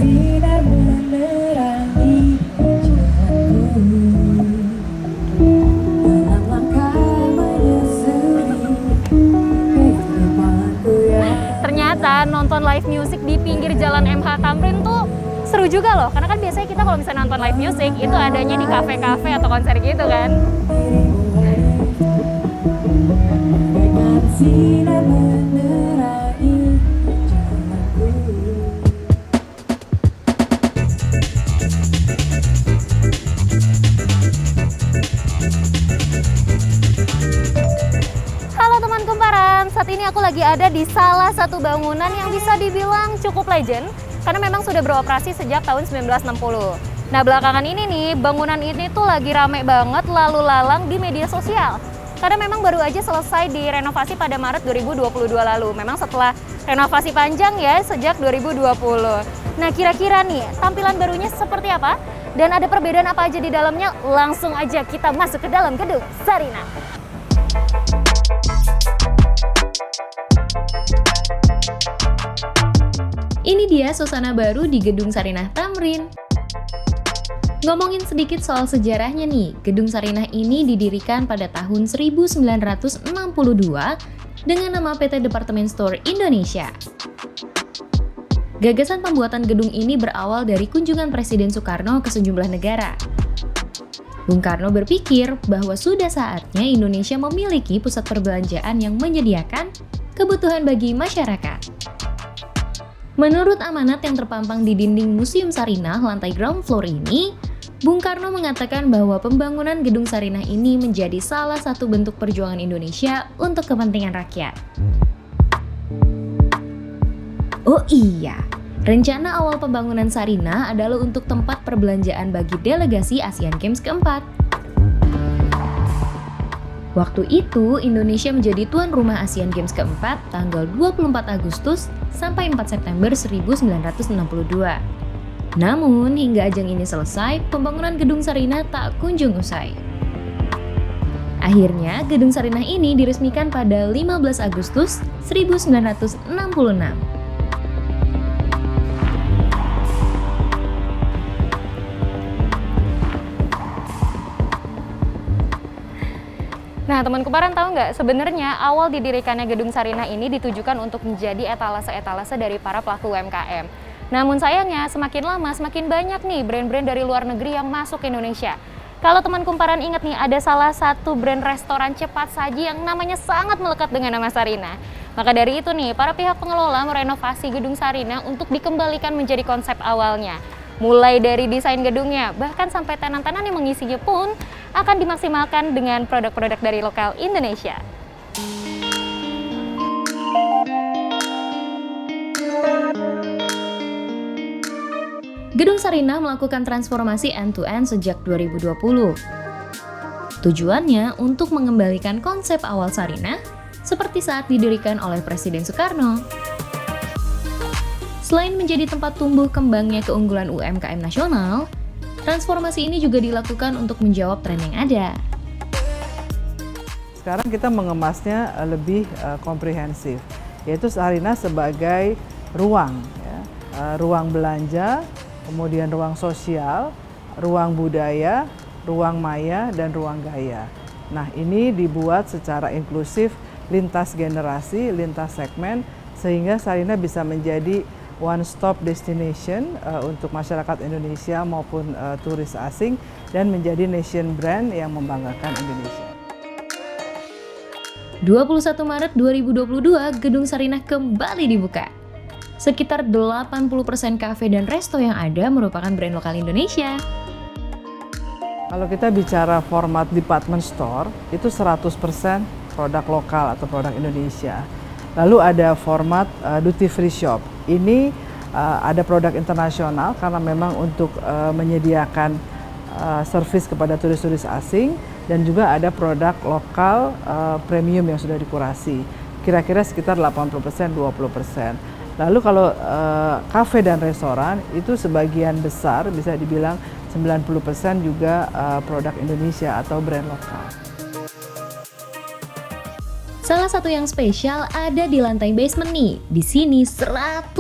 sinar menerangi jalanku dalam langkah menyusuri kehidupanku yang Ternyata nonton live music di pinggir jalan MH Tamrin tuh seru juga loh. Karena kan biasanya kita kalau misalnya nonton live music itu adanya di kafe-kafe atau konser gitu kan. dengan sinar menerangi jalanku. Halo teman kumparan, saat ini aku lagi ada di salah satu bangunan yang bisa dibilang cukup legend karena memang sudah beroperasi sejak tahun 1960. Nah belakangan ini nih, bangunan ini tuh lagi rame banget lalu lalang di media sosial. Karena memang baru aja selesai direnovasi pada Maret 2022 lalu. Memang setelah renovasi panjang ya sejak 2020. Nah kira-kira nih tampilan barunya seperti apa? Dan ada perbedaan apa aja di dalamnya? Langsung aja kita masuk ke dalam gedung Sarinah. Ini dia suasana baru di Gedung Sarinah Tamrin. Ngomongin sedikit soal sejarahnya nih, Gedung Sarinah ini didirikan pada tahun 1962 dengan nama PT Department Store Indonesia. Gagasan pembuatan gedung ini berawal dari kunjungan Presiden Soekarno ke sejumlah negara. Bung Karno berpikir bahwa sudah saatnya Indonesia memiliki pusat perbelanjaan yang menyediakan kebutuhan bagi masyarakat. Menurut amanat yang terpampang di dinding Museum Sarinah lantai ground floor ini, Bung Karno mengatakan bahwa pembangunan Gedung Sarinah ini menjadi salah satu bentuk perjuangan Indonesia untuk kepentingan rakyat. Oh iya, rencana awal pembangunan Sarinah adalah untuk tempat perbelanjaan bagi delegasi Asian Games keempat. Waktu itu, Indonesia menjadi tuan rumah Asian Games keempat tanggal 24 Agustus sampai 4 September 1962. Namun, hingga ajang ini selesai, pembangunan Gedung Sarinah tak kunjung usai. Akhirnya, Gedung Sarinah ini diresmikan pada 15 Agustus 1966. Nah, teman kumparan tahu nggak, sebenarnya awal didirikannya Gedung Sarinah ini ditujukan untuk menjadi etalase-etalase dari para pelaku UMKM. Namun sayangnya, semakin lama semakin banyak nih brand-brand dari luar negeri yang masuk ke Indonesia. Kalau teman kumparan ingat nih, ada salah satu brand restoran cepat saji yang namanya sangat melekat dengan nama Sarinah. Maka dari itu nih, para pihak pengelola merenovasi Gedung Sarinah untuk dikembalikan menjadi konsep awalnya. Mulai dari desain gedungnya, bahkan sampai tenan-tenan yang mengisinya pun akan dimaksimalkan dengan produk-produk dari lokal Indonesia. Gedung Sarinah melakukan transformasi end-to-end sejak 2020. Tujuannya untuk mengembalikan konsep awal Sarinah seperti saat didirikan oleh Presiden Soekarno. Selain menjadi tempat tumbuh kembangnya keunggulan UMKM nasional, transformasi ini juga dilakukan untuk menjawab tren yang ada. Sekarang kita mengemasnya lebih komprehensif, yaitu Sarinah sebagai ruang, ya, ruang belanja, kemudian ruang sosial, ruang budaya, ruang maya, dan ruang gaya. Nah, ini dibuat secara inklusif lintas generasi, lintas segmen, sehingga Sarinah bisa menjadi one-stop destination untuk masyarakat Indonesia maupun turis asing dan menjadi nation brand yang membanggakan Indonesia. 21 Maret 2022, Gedung Sarinah kembali dibuka. Sekitar 80% kafe dan resto yang ada merupakan brand lokal Indonesia. Kalau kita bicara format department store, itu 100% produk lokal atau produk Indonesia. Lalu ada format duty free shop. Ini ada produk internasional karena memang untuk menyediakan servis kepada turis-turis asing, dan juga ada produk lokal premium yang sudah dikurasi. Kira-kira sekitar 80%, 20%. Lalu kalau kafe dan restoran itu sebagian besar bisa dibilang 90% juga produk Indonesia atau brand lokal. Salah satu yang spesial ada di lantai basement nih. Di sini 100%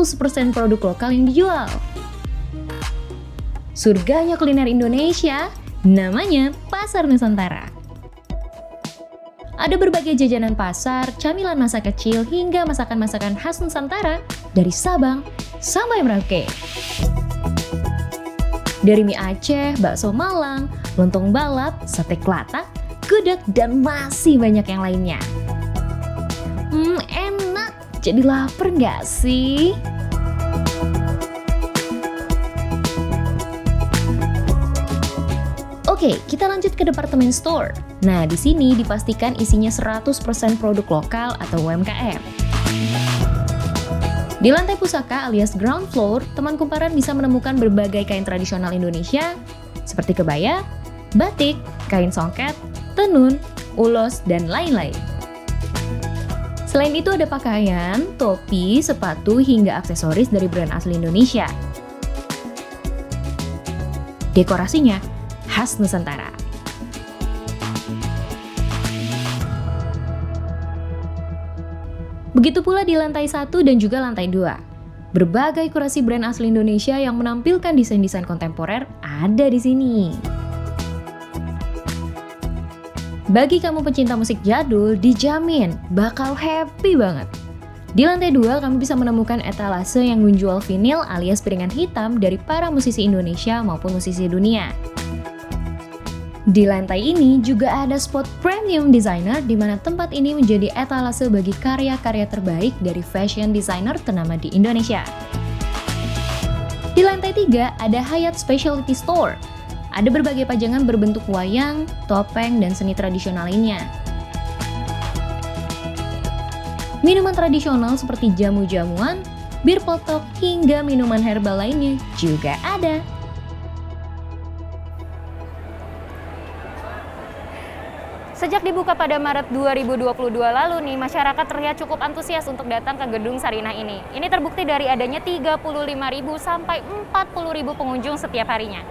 produk lokal yang dijual. surganya kuliner Indonesia, namanya Pasar Nusantara. Ada berbagai jajanan pasar, camilan masa kecil, hingga masakan-masakan khas Nusantara dari Sabang sampai Merauke. Dari mie Aceh, bakso Malang, lontong balap, sate kelatak, gudeg, dan masih banyak yang lainnya. Enak, jadi lapar nggak sih? Oke, kita lanjut ke department store. Nah, di sini dipastikan isinya 100% produk lokal atau UMKM. Di lantai pusaka alias ground floor, teman kumparan bisa menemukan berbagai kain tradisional Indonesia seperti kebaya, batik, kain songket, tenun, ulos, dan lain-lain. Selain itu ada pakaian, topi, sepatu, hingga aksesoris dari brand asli Indonesia. Dekorasinya khas Nusantara. Begitu pula di lantai 1 dan juga lantai 2. Berbagai kurasi brand asli Indonesia yang menampilkan desain-desain kontemporer ada di sini. Bagi kamu pecinta musik jadul, dijamin bakal happy banget. Di lantai 2, kamu bisa menemukan etalase yang menjual vinil alias piringan hitam dari para musisi Indonesia maupun musisi dunia. Di lantai ini juga ada spot premium designer di mana tempat ini menjadi etalase bagi karya-karya terbaik dari fashion designer ternama di Indonesia. Di lantai 3 ada Hayat Specialty Store. Ada berbagai pajangan berbentuk wayang, topeng, dan seni tradisional lainnya. Minuman tradisional seperti jamu-jamuan, bir peletok, hingga minuman herbal lainnya juga ada. Sejak dibuka pada Maret 2022 lalu nih, masyarakat terlihat cukup antusias untuk datang ke Gedung Sarinah ini. Ini terbukti dari adanya 35.000 sampai 40.000 pengunjung setiap harinya.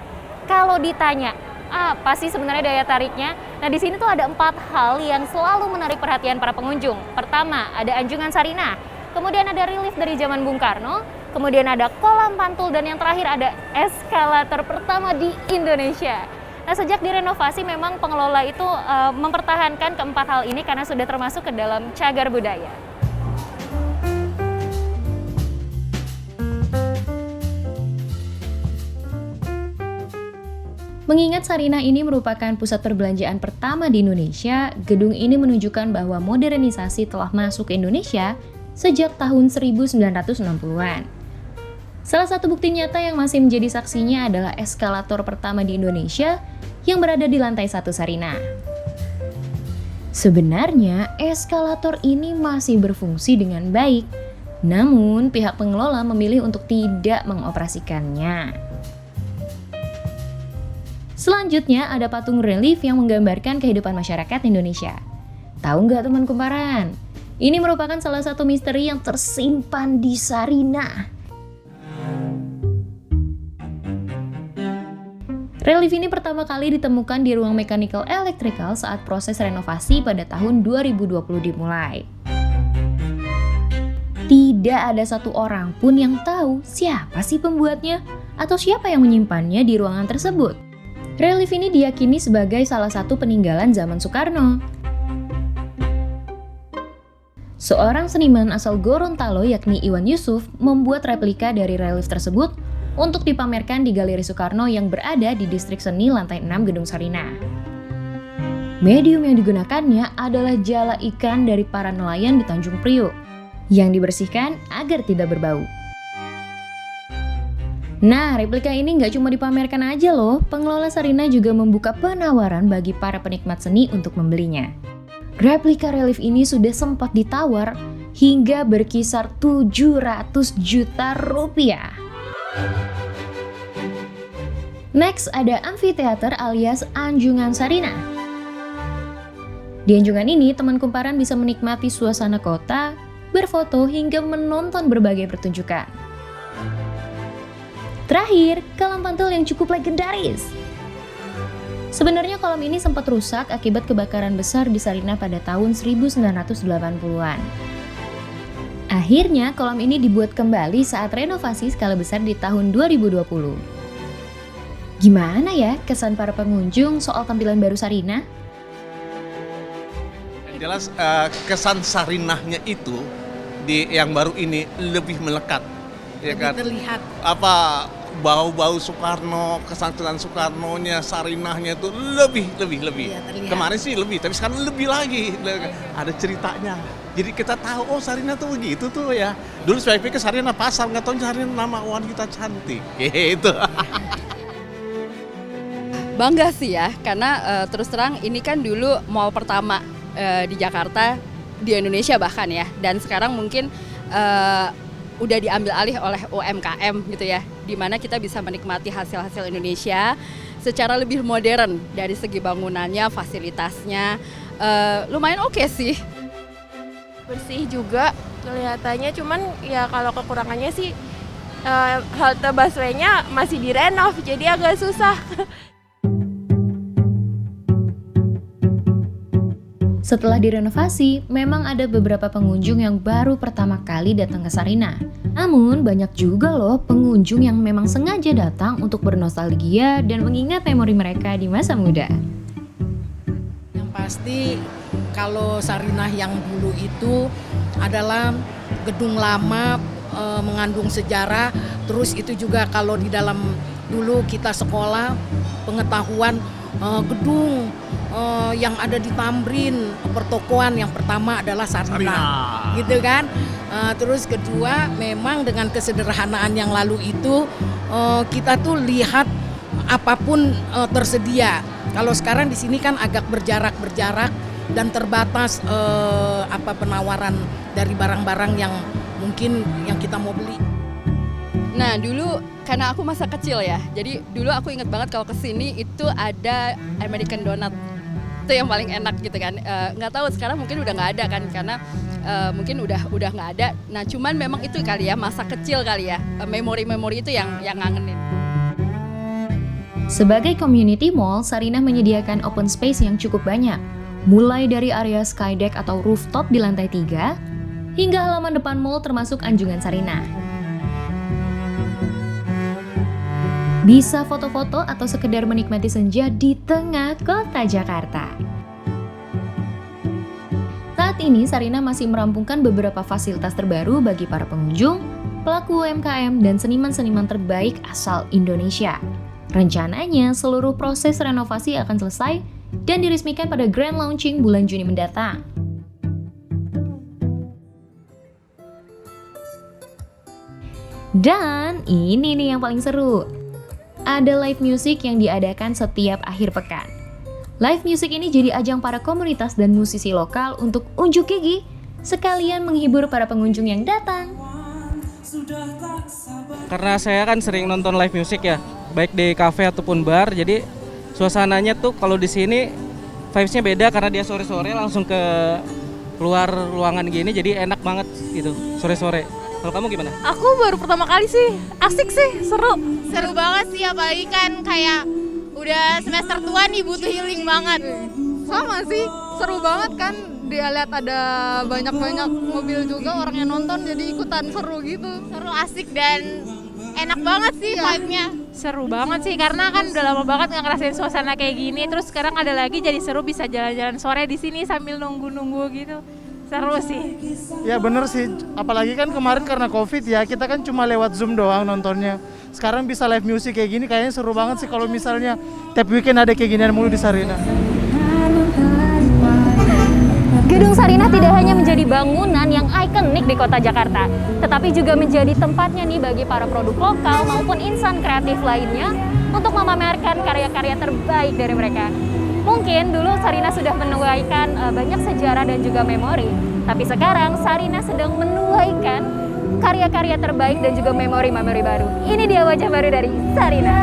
Kalau ditanya, apa sih sebenarnya daya tariknya? Nah, di sini tuh ada 4 hal yang selalu menarik perhatian para pengunjung. Pertama, ada Anjungan Sarinah. Kemudian ada relief dari zaman Bung Karno. Kemudian ada kolam pantul. Dan yang terakhir ada eskalator pertama di Indonesia. Nah, sejak direnovasi memang pengelola itu mempertahankan keempat hal ini karena sudah termasuk ke dalam cagar budaya. Mengingat Sarinah ini merupakan pusat perbelanjaan pertama di Indonesia, gedung ini menunjukkan bahwa modernisasi telah masuk ke Indonesia sejak tahun 1960-an. Salah satu bukti nyata yang masih menjadi saksinya adalah eskalator pertama di Indonesia yang berada di lantai 1 Sarinah. Sebenarnya, eskalator ini masih berfungsi dengan baik, namun pihak pengelola memilih untuk tidak mengoperasikannya. Selanjutnya ada patung relief yang menggambarkan kehidupan masyarakat Indonesia. Tahu nggak teman kumparan? Ini merupakan salah satu misteri yang tersimpan di Sarinah. Relief ini pertama kali ditemukan di ruang mechanical electrical saat proses renovasi pada tahun 2020 dimulai. Tidak ada satu orang pun yang tahu siapa sih pembuatnya atau siapa yang menyimpannya di ruangan tersebut. Relief ini diyakini sebagai salah satu peninggalan zaman Soekarno. Seorang seniman asal Gorontalo yakni Iwan Yusuf membuat replika dari relief tersebut untuk dipamerkan di Galeri Soekarno yang berada di distrik seni lantai 6 Gedung Sarinah. Medium yang digunakannya adalah jala ikan dari para nelayan di Tanjung Priok yang dibersihkan agar tidak berbau. Nah, replika ini nggak cuma dipamerkan aja loh, pengelola Sarinah juga membuka penawaran bagi para penikmat seni untuk membelinya. Replika relief ini sudah sempat ditawar hingga berkisar 700 juta rupiah. Next ada Amphitheater alias Anjungan Sarinah. Di Anjungan ini, teman kumparan bisa menikmati suasana kota, berfoto, hingga menonton berbagai pertunjukan. Terakhir, kolam pantul yang cukup legendaris. Sebenarnya kolam ini sempat rusak akibat kebakaran besar di Sarinah pada tahun 1980-an. Akhirnya, kolam ini dibuat kembali saat renovasi skala besar di tahun 2020. Gimana ya kesan para pengunjung soal tampilan baru Sarinah? Yang jelas kesan Sarinahnya itu di yang baru ini lebih melekat, ya kan? Terlihat. Apa bau-bau Soekarno, kesan-kesan Soekarnonya, Sarinahnya itu lebih. Iya, terlihat. Kemarin sih lebih, tapi sekarang lebih lagi. Ada ceritanya. Jadi kita tahu, oh Sarinah tuh begitu tuh ya. Dulu saya pikir Sarinah pasar, nggak tahu Sarinah nama wanita cantik. Gitu. Bangga sih ya, karena terus terang ini kan dulu mall pertama di Jakarta, di Indonesia bahkan ya. Dan sekarang mungkin udah diambil alih oleh UMKM gitu ya, di mana kita bisa menikmati hasil-hasil Indonesia secara lebih modern dari segi bangunannya, fasilitasnya, lumayan oke sih. Bersih juga kelihatannya, cuman ya kalau kekurangannya sih halte busway-nya masih direnov, jadi agak susah. Setelah direnovasi, memang ada beberapa pengunjung yang baru pertama kali datang ke Sarinah. Namun, banyak juga loh pengunjung yang memang sengaja datang untuk bernostalgia dan mengingat memori mereka di masa muda. Yang pasti kalau Sarinah yang dulu itu adalah gedung lama, mengandung sejarah. Terus itu juga kalau di dalam dulu kita sekolah, pengetahuan gedung yang ada di Tamrin, pertokoan yang pertama adalah Sarinah, gitu kan. Terus kedua, memang dengan kesederhanaan yang lalu itu kita tuh lihat apapun tersedia. Kalau sekarang di sini kan agak berjarak dan terbatas penawaran dari barang-barang yang mungkin yang kita mau beli. Nah dulu karena aku masa kecil ya, jadi dulu aku inget banget kalau kesini itu ada American Donut, itu yang paling enak gitu kan. Nggak tahu sekarang mungkin udah nggak ada kan, karena mungkin udah nggak ada. Nah cuman memang itu kali ya, masa kecil kali ya, memori-memori itu yang ngangenin. Sebagai community mall, Sarinah menyediakan open space yang cukup banyak, mulai dari area skydeck atau rooftop di lantai 3, hingga halaman depan mall termasuk anjungan Sarinah. Bisa foto-foto atau sekedar menikmati senja di tengah kota Jakarta. Saat ini Sarinah masih merampungkan beberapa fasilitas terbaru bagi para pengunjung, pelaku UMKM, dan seniman-seniman terbaik asal Indonesia. Rencananya seluruh proses renovasi akan selesai dan diresmikan pada grand launching bulan Juni mendatang. Dan ini nih yang paling seru. Ada live music yang diadakan setiap akhir pekan. Live music ini jadi ajang para komunitas dan musisi lokal untuk unjuk gigi, sekalian menghibur para pengunjung yang datang. Karena saya kan sering nonton live music ya, baik di kafe ataupun bar, jadi suasananya tuh kalau di sini vibes-nya beda karena dia sore-sore langsung ke luar ruangan gini, jadi enak banget gitu sore-sore. Kalau kamu gimana? Aku baru pertama kali sih, asik sih, seru banget sih, apalagi kan kayak udah semester tua nih, butuh healing banget. Sama sih, seru banget kan, dia lihat ada banyak-banyak mobil juga orang yang nonton, jadi ikutan seru gitu. Seru, asik, dan enak banget sih vibe-nya. Seru banget sih, karena kan udah lama banget nggak ngerasain suasana kayak gini, terus sekarang ada lagi jadi seru, bisa jalan-jalan sore di sini sambil nunggu-nunggu gitu. Seru sih. Ya bener sih, apalagi kan kemarin karena Covid ya, kita kan cuma lewat Zoom doang nontonnya. Sekarang bisa live music kayak gini, kayaknya seru banget sih kalau misalnya tiap weekend ada kayak ginian mulu di Sarinah. Gedung Sarinah tidak hanya menjadi bangunan yang ikonik di kota Jakarta, tetapi juga menjadi tempatnya nih bagi para produk lokal maupun insan kreatif lainnya untuk memamerkan karya-karya terbaik dari mereka. Mungkin dulu Sarinah sudah menuaikan banyak sejarah dan juga memori, tapi sekarang Sarinah sedang menuaikan karya-karya terbaik dan juga memori-memori baru. Ini dia wajah baru dari Sarinah.